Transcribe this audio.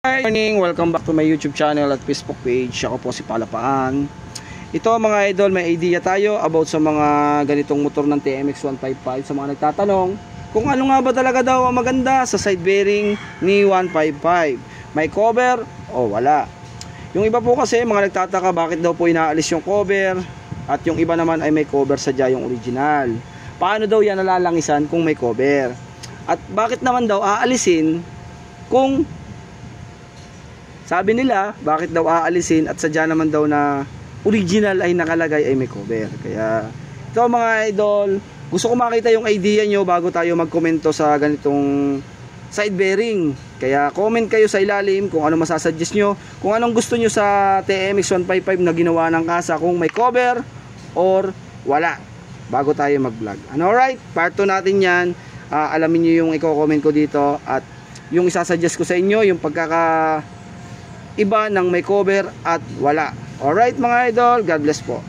Good morning! Welcome back to my YouTube channel at Facebook page. Ako po si Palapaan. Ito mga idol, may idea tayo about sa mga ganitong motor ng TMX 155. Sa mga nagtatanong kung ano nga ba talaga daw ang maganda sa side bearing ni 155. May cover o wala. Yung iba po kasi mga nagtataka bakit daw po inaalis yung cover, at yung iba naman ay may cover sadya yung original. Paano daw yan nalalangisan kung may cover? At bakit naman daw aalisin kung sabi nila, bakit daw aalisin at sadya naman daw na original ay nakalagay ay may cover? Kaya ito mga idol, gusto ko makita yung idea nyo bago tayo magkomento sa ganitong side bearing. Kaya comment kayo sa ilalim kung ano masasuggest nyo, kung anong gusto nyo sa TMX 155 na ginawa ng kasa, kung may cover or wala, bago tayo mag vlog. Alright, part 2 natin yan. Alamin nyo yung i-comment ko dito, at yung isasuggest ko sa inyo yung pagkaka iba ng may cover at wala. Alright mga idol, God bless po.